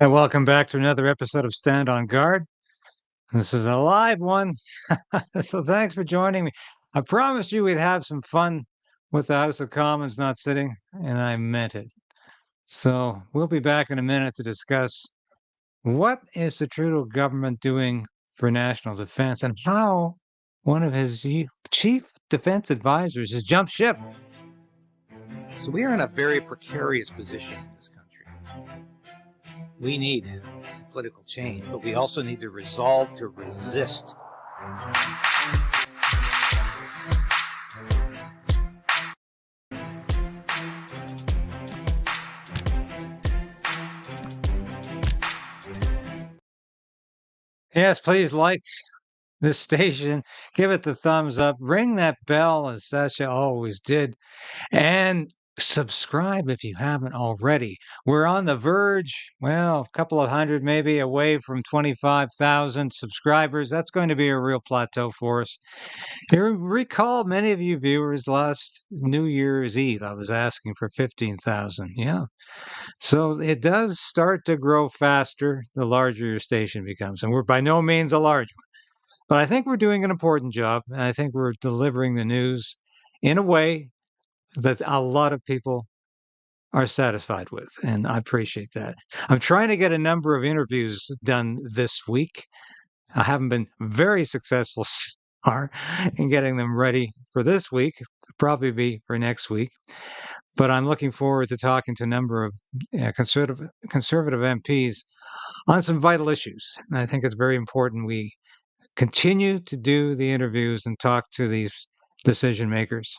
And welcome back to another episode of Stand on Guard. This is a live one. So thanks for joining me. I promised you we'd have some fun with the House of Commons not sitting, and I meant it. So we'll be back in a minute to discuss what is the Trudeau government doing for national defense and how one of his chief defense advisors has jumped ship. So we are in a very precarious position in this country. We need political change, but we also need the resolve to resist. Yes, please like this station, give it the thumbs up, ring that bell as Sasha always did, and subscribe if you haven't already. We're on the verge, well, a couple of hundred maybe away from 25,000 subscribers. That's going to be a real plateau for us. You recall many of you viewers last New Year's Eve, I was asking for 15,000. Yeah. So it does start to grow faster the larger your station becomes. And we're by no means a large one. But I think we're doing an important job. And I think we're delivering the news in a way that a lot of people are satisfied with. And I appreciate that. I'm trying to get a number of interviews done this week. I haven't been very successful so far in getting them ready for this week, probably be for next week. But I'm looking forward to talking to a number of conservative MPs on some vital issues. And I think it's very important we continue to do the interviews and talk to these decision makers.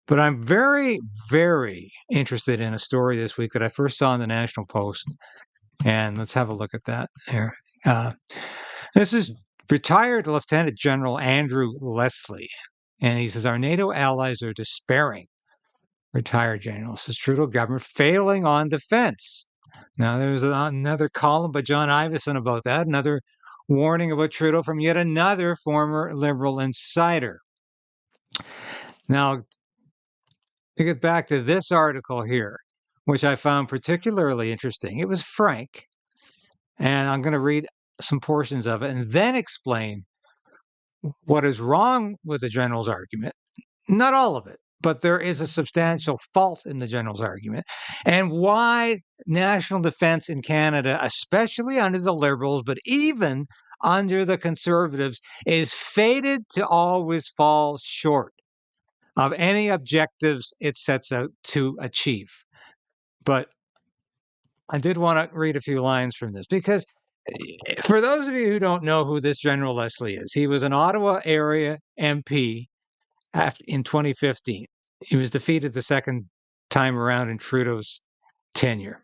But I'm very, very interested in a story this week that I first saw in the National Post. And let's have a look at that here. This is retired Lieutenant General Andrew Leslie. And he says, our NATO allies are despairing. Retired general says, Trudeau government failing on defense. Now, there's another column by John Ivison about that, another warning about Trudeau from yet another former Liberal insider. Now, to get back to this article here, which I found particularly interesting, it was frank, and I'm going to read some portions of it and then explain what is wrong with the general's argument. Not all of it, but there is a substantial fault in the general's argument, and why national defense in Canada, especially under the Liberals, but even under the Conservatives, is fated to always fall short of any objectives it sets out to achieve. But I did want to read a few lines from this because for those of you who don't know who this General Leslie is, he was an Ottawa area MP in 2015. He was defeated the second time around in Trudeau's tenure.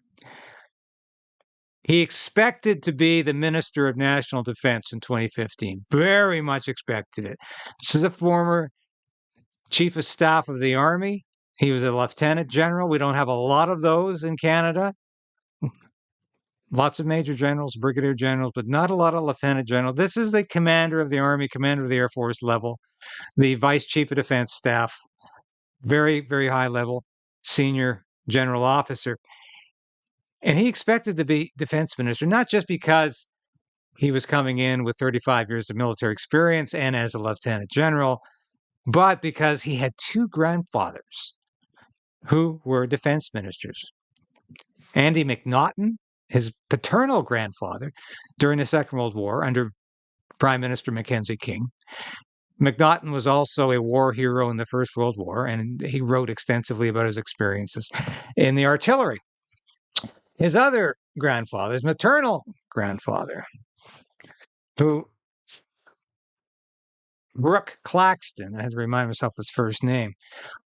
He expected to be the Minister of National Defense in 2015, very much expected it. This is a former Chief of Staff of the Army. He was a Lieutenant General. We don't have a lot of those in Canada. Lots of Major Generals, Brigadier Generals, but not a lot of Lieutenant General. This is the Commander of the Army, Commander of the Air Force level, the Vice Chief of Defense Staff, very, very high level, senior general officer. And he expected to be defense minister, not just because he was coming in with 35 years of military experience and as a lieutenant general, but because he had two grandfathers who were defense ministers. Andy McNaughton, his paternal grandfather, during the Second World War under Prime Minister Mackenzie King. McNaughton was also a war hero in the First World War, and he wrote extensively about his experiences in the artillery. His other grandfather, his maternal grandfather, who Brooke Claxton, I had to remind myself his first name,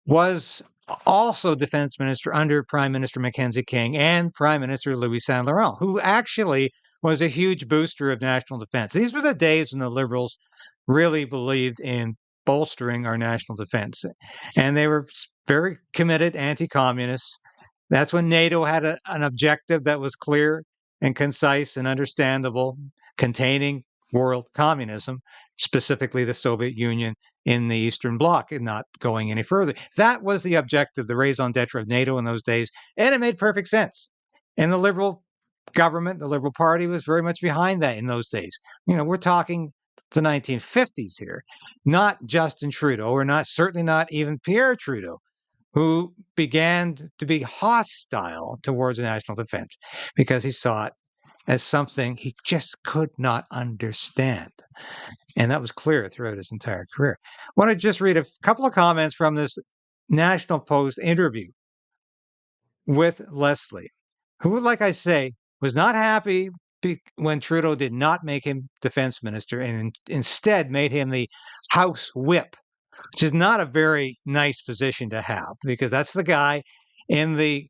was also defense minister under Prime Minister Mackenzie King and Prime Minister Louis Saint Laurent, who actually was a huge booster of national defense. These were the days when the Liberals really believed in bolstering our national defense, and they were very committed anti-communists. That's when NATO had an objective that was clear and concise and understandable, containing world communism, specifically the Soviet Union in the Eastern Bloc, and not going any further. That was the objective, the raison d'etre of NATO in those days, and it made perfect sense. And the Liberal government, the Liberal Party, was very much behind that in those days. We're talking the 1950s here, not Justin Trudeau, or certainly not even Pierre Trudeau, who began to be hostile towards national defense because he saw it as something he just could not understand. And that was clear throughout his entire career. I want to just read a couple of comments from this National Post interview with Leslie, who, like I say, was not happy when Trudeau did not make him defense minister and instead made him the House Whip, which is not a very nice position to have, because that's the guy in the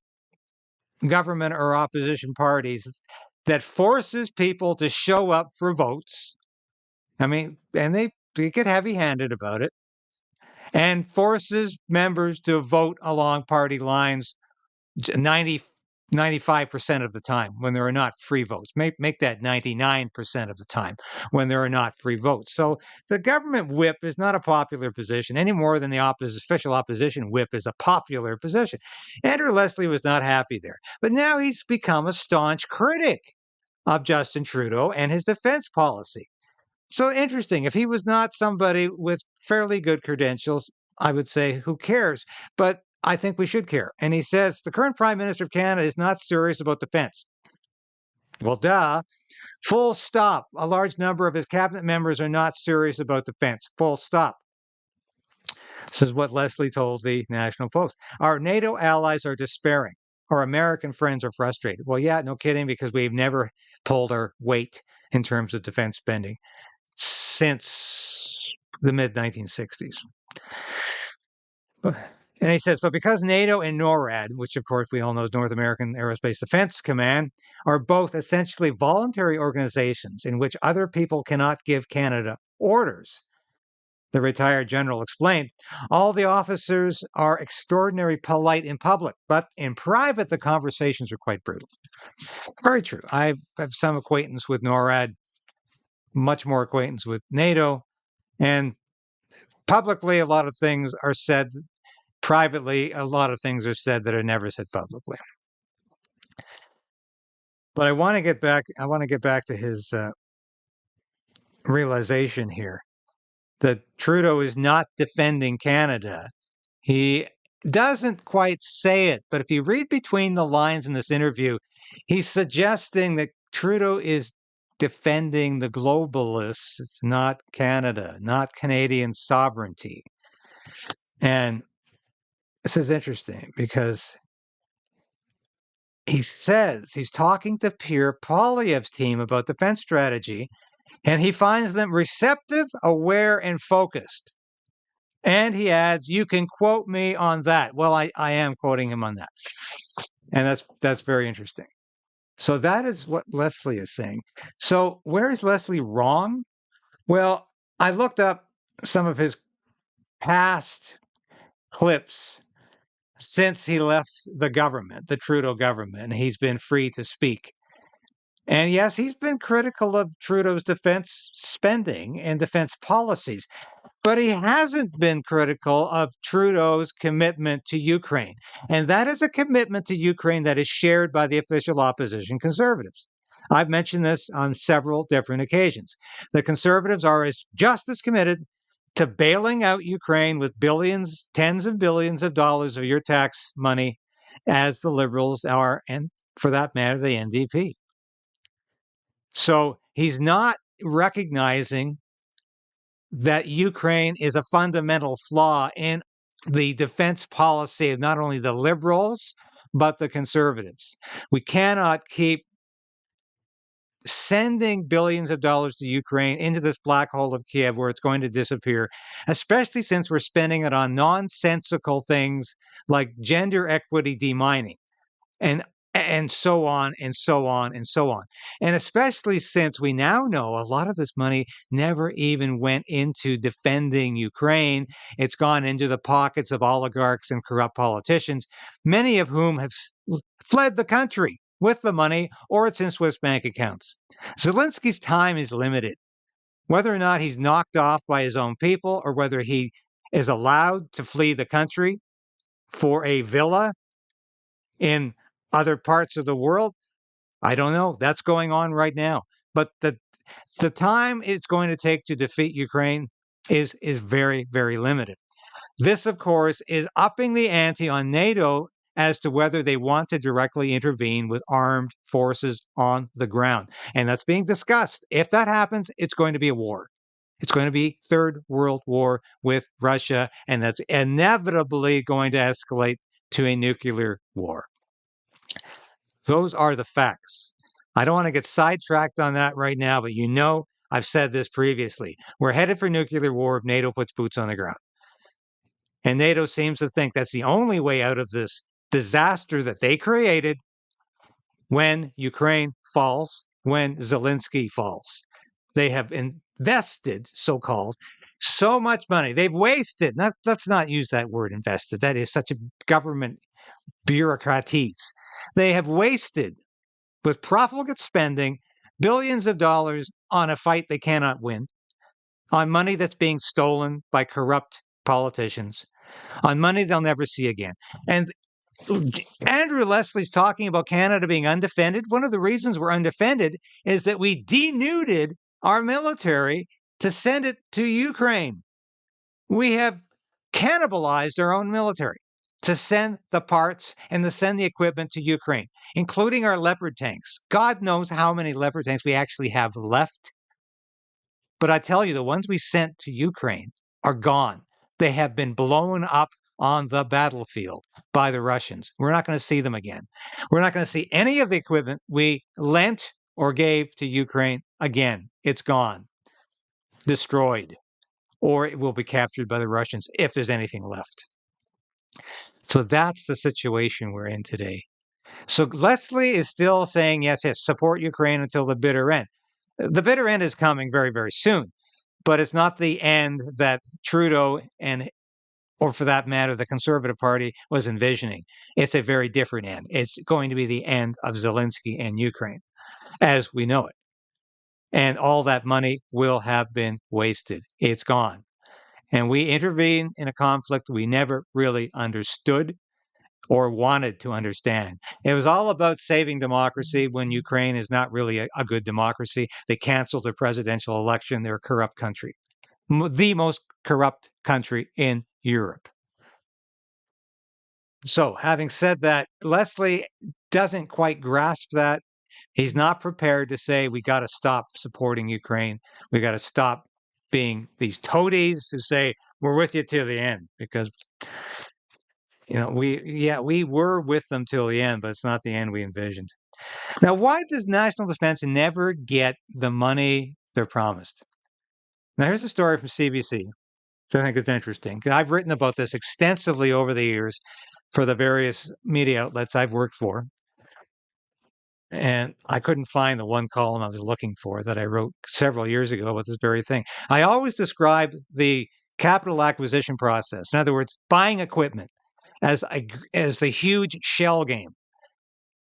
government or opposition parties that forces people to show up for votes. I mean, and they get heavy-handed about it, and forces members to vote along party lines 90, 95% of the time when there are not free votes. Make that 99% of the time when there are not free votes. So the government whip is not a popular position any more than the official opposition whip is a popular position. Andrew Leslie was not happy there, but now he's become a staunch critic of Justin Trudeau and his defense policy. So interesting. If he was not somebody with fairly good credentials, I would say, who cares? But I think we should care. And he says the current Prime Minister of Canada is not serious about defense. Well, duh. Full stop. A large number of his cabinet members are not serious about defense. Full stop. This is what Leslie told the National Post. Our NATO allies are despairing. Our American friends are frustrated. Well, yeah, no kidding, because we've never pulled our weight in terms of defense spending since the mid 1960s. And he says, but because NATO and NORAD, which of course we all know is North American Aerospace Defense Command, are both essentially voluntary organizations in which other people cannot give Canada orders, the retired general explained, all the officers are extraordinarily polite in public, but in private, the conversations are quite brutal. Very true. I have some acquaintance with NORAD, much more acquaintance with NATO, and publicly, a lot of things are said. Privately, a lot of things are said that are never said publicly. But I want to get back. I want to get back to his realization here that Trudeau is not defending Canada. He doesn't quite say it, but if you read between the lines in this interview, he's suggesting that Trudeau is defending the globalists, not Canada, not Canadian sovereignty. And this is interesting because he says he's talking to Pierre Poilievre's team about defense strategy, and he finds them receptive, aware, and focused. And he adds, you can quote me on that. Well, I am quoting him on that. And that's very interesting. So that is what Leslie is saying. So where is Leslie wrong? Well, I looked up some of his past clips since he left the government, the Trudeau government, and he's been free to speak. And yes, he's been critical of Trudeau's defense spending and defense policies, but he hasn't been critical of Trudeau's commitment to Ukraine. And that is a commitment to Ukraine that is shared by the official opposition Conservatives. I've mentioned this on several different occasions. The Conservatives are just as committed to bailing out Ukraine with billions, tens of billions of dollars of your tax money as the Liberals are, and for that matter, the NDP. So he's not recognizing that Ukraine is a fundamental flaw in the defense policy of not only the Liberals, but the Conservatives. We cannot keep sending billions of dollars to Ukraine into this black hole of Kiev where it's going to disappear, especially since we're spending it on nonsensical things like gender equity demining and so on and so on and so on. And especially since we now know a lot of this money never even went into defending Ukraine. It's gone into the pockets of oligarchs and corrupt politicians, many of whom have fled the country with the money, or it's in Swiss bank accounts. Zelensky's time is limited. Whether or not he's knocked off by his own people or whether he is allowed to flee the country for a villa in other parts of the world, I don't know. That's going on right now. But the time it's going to take to defeat Ukraine is very, very limited. This, of course, is upping the ante on NATO as to whether they want to directly intervene with armed forces on the ground. And that's being discussed. If that happens, it's going to be a war. It's going to be Third World War with Russia, and that's inevitably going to escalate to a nuclear war. Those are the facts. I don't want to get sidetracked on that right now, but I've said this previously. We're headed for nuclear war if NATO puts boots on the ground. And NATO seems to think that's the only way out of this disaster that they created when Ukraine falls, when Zelensky falls. They have invested, so-called, so much money. They've wasted. Let's not use that word invested. That is such a government bureaucraties. They have wasted with profligate spending billions of dollars on a fight they cannot win, on money that's being stolen by corrupt politicians, on money they'll never see again. And Andrew Leslie's talking about Canada being undefended. One of the reasons we're undefended is that we denuded our military to send it to Ukraine. We have cannibalized our own military to send the parts and to send the equipment to Ukraine, including our Leopard tanks. God knows how many Leopard tanks we actually have left. But I tell you, the ones we sent to Ukraine are gone. They have been blown up on the battlefield by the Russians. We're not going to see them again. We're not going to see any of the equipment we lent or gave to Ukraine again. It's gone, destroyed, or it will be captured by the Russians if there's anything left. So that's the situation we're in today. So Leslie is still saying, yes, support Ukraine until the bitter end. The bitter end is coming very, very soon, but it's not the end that Trudeau or for that matter, the Conservative Party was envisioning. It's a very different end. It's going to be the end of Zelensky and Ukraine as we know it. And all that money will have been wasted. It's gone. And we intervene in a conflict we never really understood or wanted to understand. It was all about saving democracy when Ukraine is not really a good democracy. They canceled the presidential election. They're a corrupt country, the most corrupt country in Europe. So, having said that, Leslie doesn't quite grasp that. He's not prepared to say we got to stop supporting Ukraine. We got to stop being these toadies who say we're with you till the end, because we were with them till the end, but it's not the end we envisioned. Now, why does national defense never get the money they're promised? Now, here's a story from CBC, which I think is interesting. I've written about this extensively over the years for the various media outlets I've worked for. And I couldn't find the one column I was looking for that I wrote several years ago about this very thing. I always describe the capital acquisition process, in other words, buying equipment, as the huge shell game.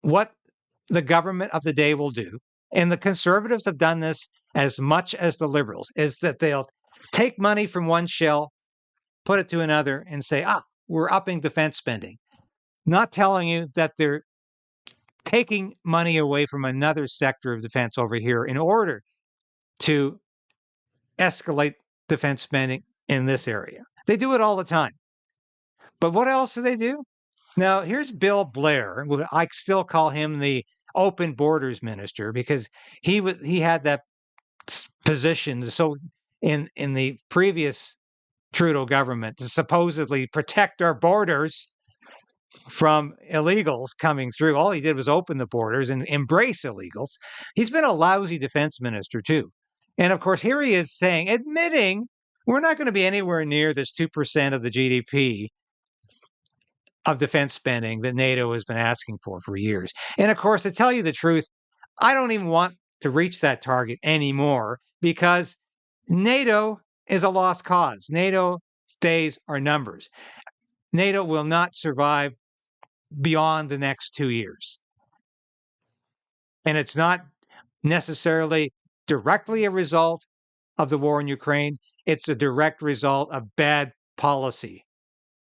What the government of the day will do, and the conservatives have done this as much as the liberals, is that they'll take money from one shell, put it to another, and say, we're upping defense spending. Not telling you that they're taking money away from another sector of defense over here in order to escalate defense spending in this area. They do it all the time. But what else do they do? Now, here's Bill Blair. I still call him the open borders minister because he had that position. So in the previous Trudeau government to supposedly protect our borders from illegals coming through. All he did was open the borders and embrace illegals. He's been a lousy defense minister too. And of course, here he is admitting we're not going to be anywhere near this 2% of the GDP of defense spending that NATO has been asking for years. And of course, to tell you the truth, I don't even want to reach that target anymore because NATO is a lost cause. NATO days are numbers. NATO will not survive beyond the next 2 years. And it's not necessarily directly a result of the war in Ukraine. It's a direct result of bad policy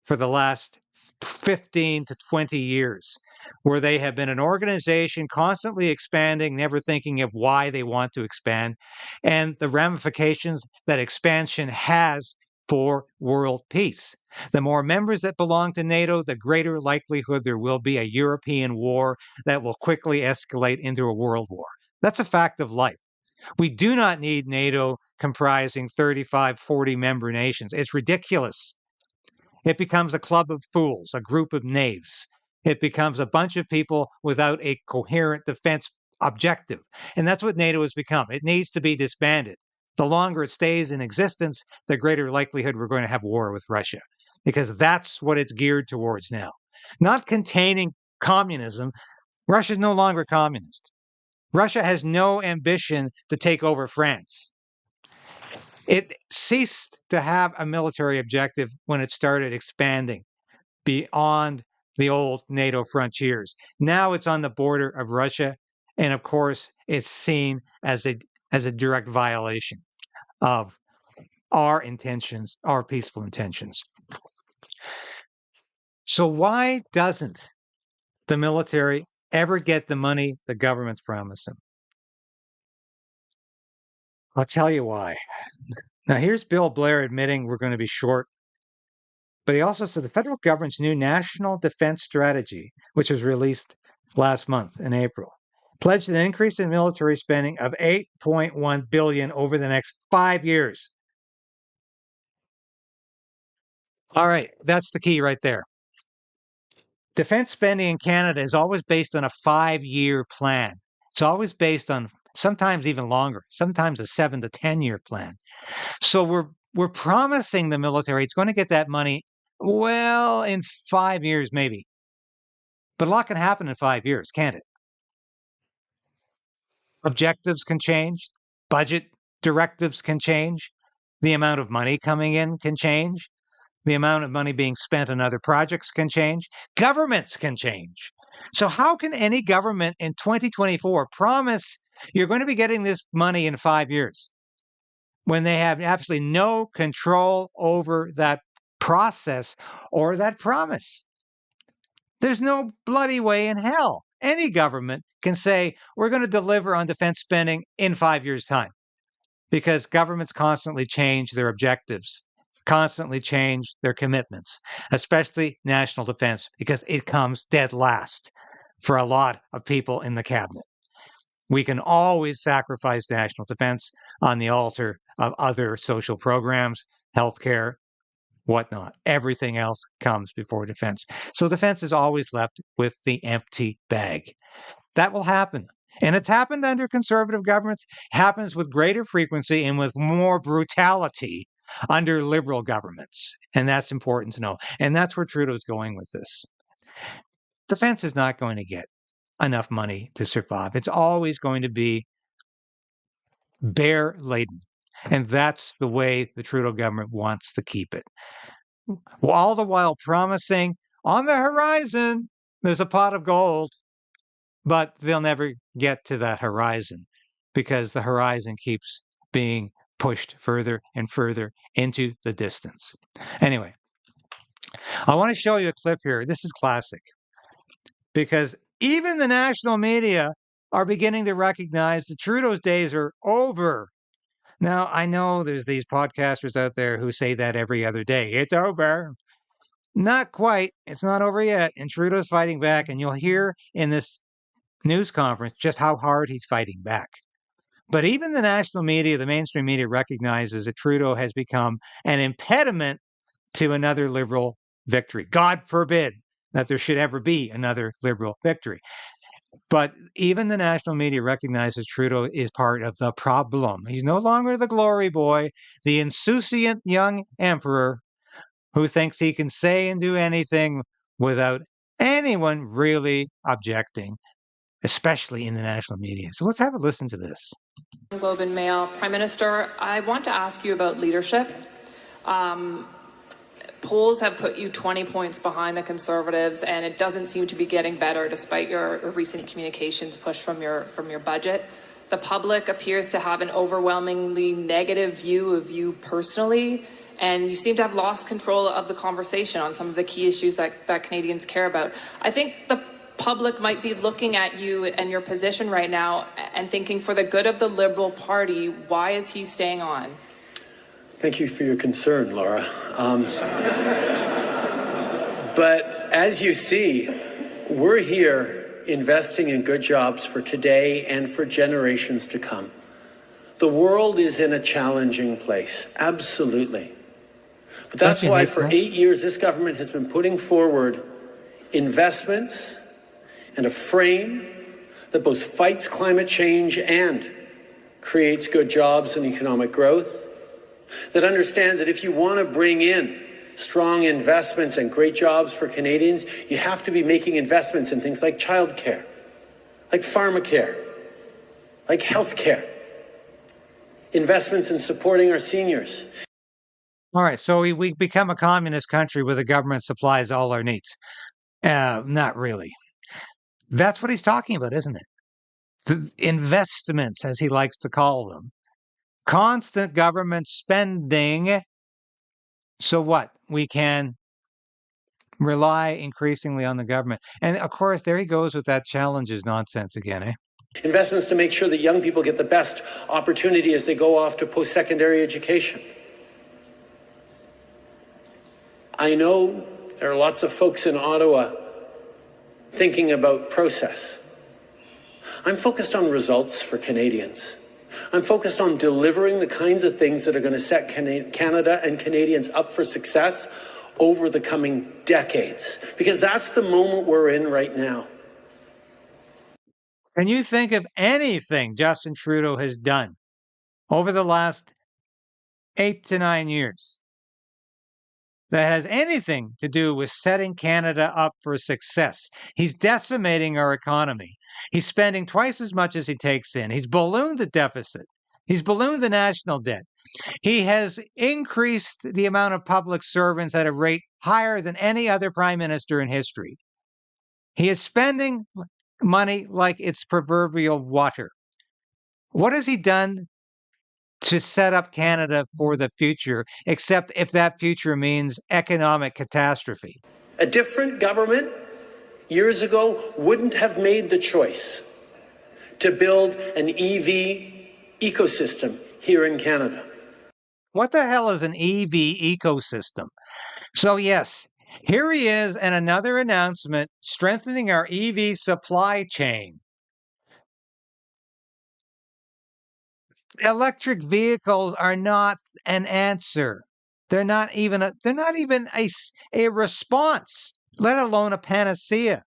for the last 15 to 20 years. where they have been an organization constantly expanding, never thinking of why they want to expand, and the ramifications that expansion has for world peace. The more members that belong to NATO, the greater likelihood there will be a European war that will quickly escalate into a world war. That's a fact of life. We do not need NATO comprising 35, 40 member nations. It's ridiculous. It becomes a club of fools, a group of knaves. It becomes a bunch of people without a coherent defense objective. And that's what NATO has become. It needs to be disbanded. The longer it stays in existence, the greater likelihood we're going to have war with Russia, because that's what it's geared towards now. Not containing communism. Russia is no longer communist. Russia has no ambition to take over France. It ceased to have a military objective when it started expanding beyond the old NATO frontiers. Now it's on the border of Russia, and of course, it's seen as a direct violation of our intentions, our peaceful intentions. So why doesn't the military ever get the money the government's promised them? I'll tell you why. Now, here's Bill Blair admitting we're going to be short, but he also said the federal government's new National Defense Strategy, which was released last month in April, pledged an increase in military spending of $8.1 billion over the next 5 years. All right, that's the key right there. Defense spending in Canada is always based on a 5-year plan. It's always based on sometimes even longer, sometimes a 7 to 10-year plan. So we're promising the military it's going to get that money, well, in 5 years maybe. But a lot can happen in 5 years, can't it? Objectives can change, budget directives can change, the amount of money coming in can change, the amount of money being spent on other projects can change, governments can change. So how can any government in 2024 promise you're going to be getting this money in 5 years when they have absolutely no control over that process or that promise? There's no bloody way in hell any government can say we're going to deliver on defense spending in 5 years' time, because governments constantly change their objectives, constantly change their commitments, especially national defense, because it comes dead last for a lot of people in the cabinet. We can always sacrifice national defense on the altar of other social programs, healthcare, whatnot. Everything else comes before defense. So defense is always left with the empty bag. That will happen. And it's happened under conservative governments, happens with greater frequency and with more brutality under liberal governments. And that's important to know. And that's where Trudeau's going with this. Defense is not going to get enough money to survive. It's always going to be bear laden. And that's the way the Trudeau government wants to keep it. All the while promising on the horizon, there's a pot of gold, but they'll never get to that horizon because the horizon keeps being pushed further and further into the distance. Anyway, I want to show you a clip here. This is classic because even the national media are beginning to recognize that Trudeau's days are over. Now, I know there's these podcasters out there who say that every other day. It's over. Not quite. It's not over yet. And Trudeau's fighting back. And you'll hear in this news conference just how hard he's fighting back. But even the national media, the mainstream media, recognizes that Trudeau has become an impediment to another Liberal victory. God forbid that there should ever be another Liberal victory. But even the national media recognizes Trudeau is part of the problem. He's no longer the glory boy, the insouciant young emperor who thinks he can say and do anything without anyone really objecting, especially in the national media. So let's have a listen to this. Globe and Mail. Prime Minister, I want to ask you about leadership. Polls have put you 20 points behind the Conservatives, and it doesn't seem to be getting better despite your recent communications push from your budget. The public appears to have an overwhelmingly negative view of you personally, and you seem to have lost control of the conversation on some of the key issues that Canadians care about. I think the public might be looking at you and your position right now and thinking, for the good of the Liberal Party, why is he staying on? Thank you for your concern, Laura. But as you see, we're here investing in good jobs for today and for generations to come. The world is in a challenging place, absolutely. But that's why for 8 years this government has been putting forward investments and a frame that both fights climate change and creates good jobs and economic growth, that understands that if you want to bring in strong investments and great jobs for Canadians, you have to be making investments in things like childcare, like pharmacare, like healthcare, investments in supporting our seniors. All right, so we become a communist country where the government supplies all our needs. Not really. That's what he's talking about, isn't it? The investments, as he likes to call them. Constant government spending. So what? We can rely increasingly on the government. And of course, there he goes with that challenges nonsense again, eh? Investments to make sure that young people get the best opportunity as they go off to post-secondary education. I know there are lots of folks in Ottawa thinking about process. I'm focused on results for Canadians. I'm focused on delivering the kinds of things that are going to set Canada and Canadians up for success over the coming decades, because that's the moment we're in right now. Can you think of anything Justin Trudeau has done over the last 8 to 9 years that has anything to do with setting Canada up for success? He's decimating our economy. He's spending twice as much as he takes in. He's ballooned the deficit. He's ballooned the national debt. He has increased the amount of public servants at a rate higher than any other prime minister in history. He is spending money like it's proverbial water. What has he done to set up Canada for the future, except if that future means economic catastrophe? A different government years ago wouldn't have made the choice to build an EV ecosystem here in Canada. What the hell is an EV ecosystem? So yes, here he is, and another announcement strengthening our EV supply chain. Electric vehicles are not an answer. They're not even a response, let alone a panacea.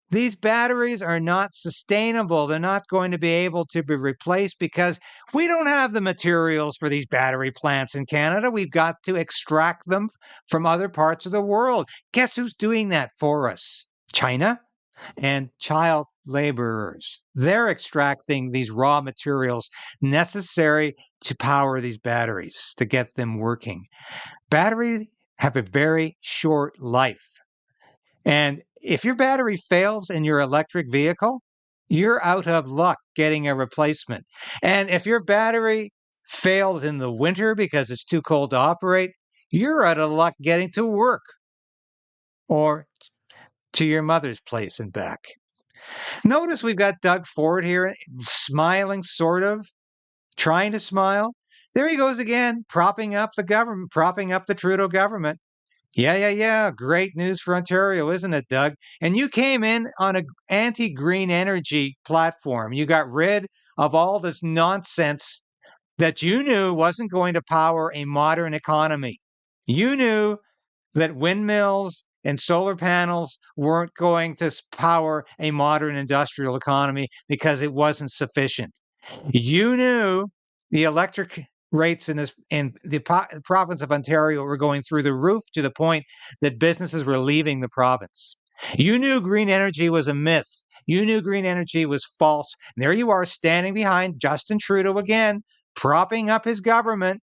These batteries are not sustainable. They're not going to be able to be replaced because we don't have the materials for these battery plants in Canada. We've got to extract them from other parts of the world. Guess who's doing that for us? China and child laborers. They're extracting these raw materials necessary to power these batteries, to get them working. Batteries have a very short life. And if your battery fails in your electric vehicle, you're out of luck getting a replacement. And if your battery fails in the winter because it's too cold to operate, you're out of luck getting to work or to your mother's place and back. Notice we've got Doug Ford here, smiling, sort of, trying to smile. There he goes again, propping up the government, propping up the Trudeau government. Yeah. Great news for Ontario, isn't it, Doug? And you came in on an anti-green energy platform. You got rid of all this nonsense that you knew wasn't going to power a modern economy. You knew that windmills and solar panels weren't going to power a modern industrial economy because it wasn't sufficient. You knew the electric rates in the province of Ontario were going through the roof to the point that businesses were leaving the province. You knew green energy was a myth. You knew green energy was false. And there you are standing behind Justin Trudeau again, propping up his government.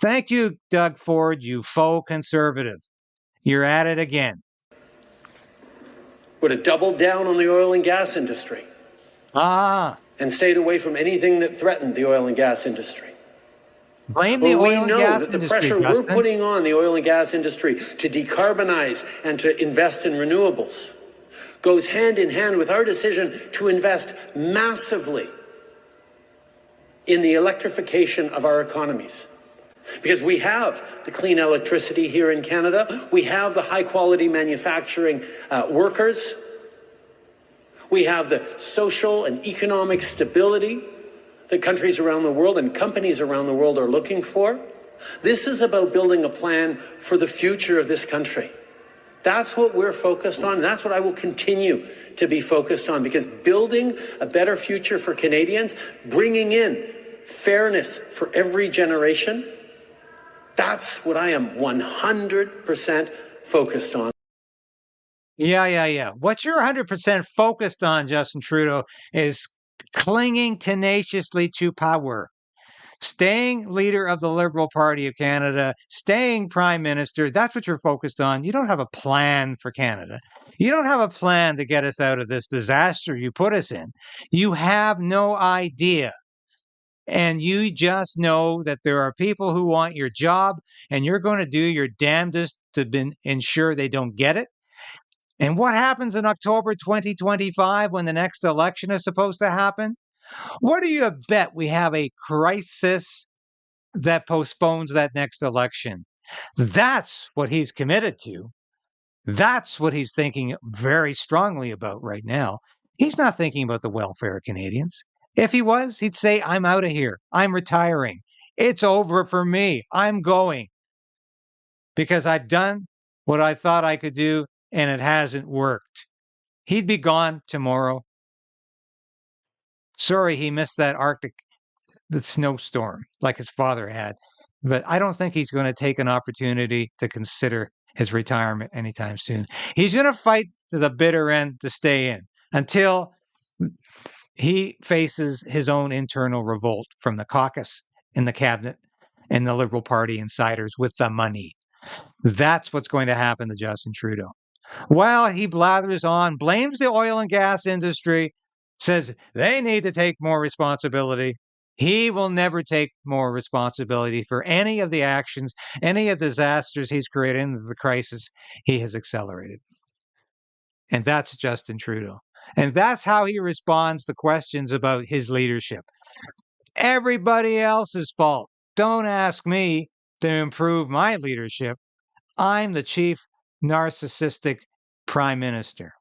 Thank you, Doug Ford, you faux conservative. You're at it again. Would have doubled down on the oil and gas industry. And stayed away from anything that threatened the oil and gas industry. Blame the oil and gas industry. We know that the pressure we're putting on the oil and gas industry to decarbonize and to invest in renewables goes hand in hand with our decision to invest massively in the electrification of our economies. Because we have the clean electricity here in Canada, we have the high-quality manufacturing workers, we have the social and economic stability that countries around the world and companies around the world are looking for. This is about building a plan for the future of this country. That's what we're focused on, and that's what I will continue to be focused on, because building a better future for Canadians, bringing in fairness for every generation, that's what I am 100% focused on. Yeah. What you're 100% focused on, Justin Trudeau, is clinging tenaciously to power. Staying leader of the Liberal Party of Canada, staying prime minister, that's what you're focused on. You don't have a plan for Canada. You don't have a plan to get us out of this disaster you put us in. You have no idea. And you just know that there are people who want your job, and you're going to do your damnedest to ensure they don't get it. And what happens in October 2025 when the next election is supposed to happen? What do you bet we have a crisis that postpones that next election? That's what he's committed to. That's what he's thinking very strongly about right now. He's not thinking about the welfare of Canadians. If he was, he'd say, I'm out of here. I'm retiring. It's over for me. I'm going because I've done what I thought I could do and it hasn't worked. He'd be gone tomorrow. Sorry, he missed that the snowstorm like his father had. But I don't think he's going to take an opportunity to consider his retirement anytime soon. He's going to fight to the bitter end to stay in until he faces his own internal revolt from the caucus in the cabinet and the Liberal Party insiders with the money. That's what's going to happen to Justin Trudeau. While he blathers on, blames the oil and gas industry, says they need to take more responsibility. He will never take more responsibility for any of the actions, any of the disasters he's created into the crisis he has accelerated. And that's Justin Trudeau. And that's how he responds to questions about his leadership. Everybody else's fault. Don't ask me to improve my leadership. I'm the chief narcissistic prime minister.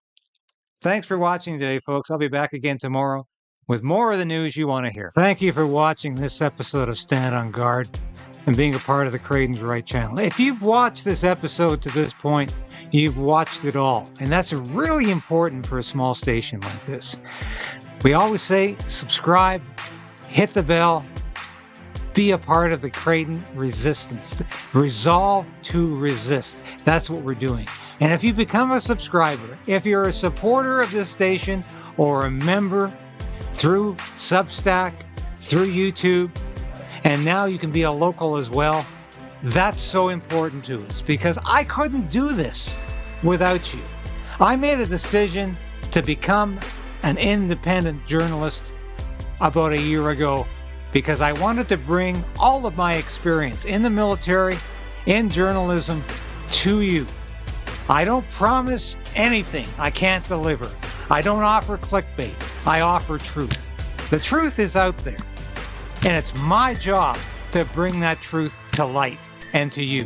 Thanks for watching today, folks. I'll be back again tomorrow with more of the news you want to hear. Thank you for watching this episode of Stand on Guard and being a part of the KRAYDEN'S Right channel. If you've watched this episode to this point, you've watched it all. And that's really important for a small station like this. We always say subscribe, hit the bell, be a part of the KRAYDEN resistance. Resolve to resist. That's what we're doing. And if you become a subscriber, if you're a supporter of this station or a member through Substack, through YouTube, and now you can be a local as well, that's so important to us because I couldn't do this without you. I made a decision to become an independent journalist about a year ago because I wanted to bring all of my experience in the military, in journalism, to you. I don't promise anything I can't deliver. I don't offer clickbait. I offer truth. The truth is out there. And it's my job to bring that truth to light and to you.